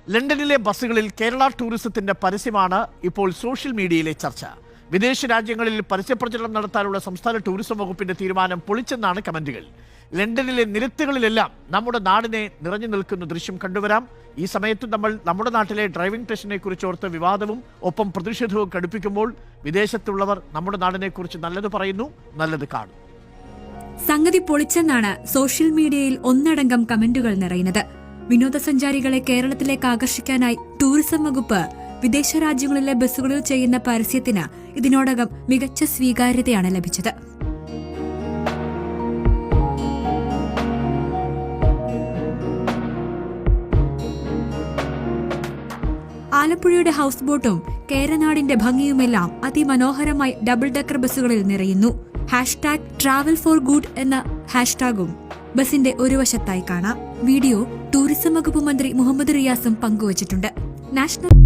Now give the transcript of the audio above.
ലണ്ടനിലെ ബസ്സുകളിൽ കേരള ടൂറിസത്തിന്റെ പരസ്യമാണ് ഇപ്പോൾ സോഷ്യൽ മീഡിയയിലെ ചർച്ച. വിദേശ രാജ്യങ്ങളിൽ പരസ്യപ്രചരണം നടത്താനുള്ള സംസ്ഥാന ടൂറിസം വകുപ്പിന്റെ തീരുമാനം പൊളിച്ചെന്നാണ് കമന്റുകൾ. ലണ്ടനിലെ നിരത്തുകളിലെല്ലാം നമ്മുടെ നാടിനെ നിറഞ്ഞു നിൽക്കുന്ന ദൃശ്യം കണ്ടുവരാം. ഈ സമയത്ത് നമ്മൾ നമ്മുടെ നാട്ടിലെ ഡ്രൈവിംഗ് ടെസ്റ്റിനെ കുറിച്ചോർത്ത് വിവാദവും ഒപ്പം പ്രതിഷേധവും കടുപ്പിക്കുമ്പോൾ വിദേശത്തുള്ളവർ നമ്മുടെ നാടിനെ കുറിച്ച് നല്ലത് പറയുന്നു, നല്ലത് കാണും. സംഗതി പൊളിച്ചെന്നാണ് സോഷ്യൽ മീഡിയയിൽ ഒന്നടങ്കം കമന്റുകൾ നിറയുന്നത്. വിനോദസഞ്ചാരികളെ കേരളത്തിലേക്ക് ആകർഷിക്കാനായി ടൂറിസം വകുപ്പ് വിദേശ രാജ്യങ്ങളിലെ ബസ്സുകളിൽ ചെയ്യുന്ന പരസ്യത്തിന് ഇതിനോടകം മികച്ച സ്വീകാര്യതയാണ് ലഭിച്ചത്. ആലപ്പുഴയുടെ ഹൌസ് ബോട്ടും കേരനാടിന്റെ ഭംഗിയുമെല്ലാം അതിമനോഹരമായി ഡബിൾ ഡെക്കർ ബസ്സുകളിൽ നിറയുന്നു. #ട്രാവൽ ഫോർ ഗുഡ് എന്ന ഹാഷ്ടാഗും ബസിന്റെ ഒരു വശത്തായി കാണാം. വീഡിയോ ടൂറിസം വകുപ്പ് മന്ത്രി മുഹമ്മദ് റിയാസും പങ്കുവച്ചിട്ടുണ്ട്. നാഷണൽ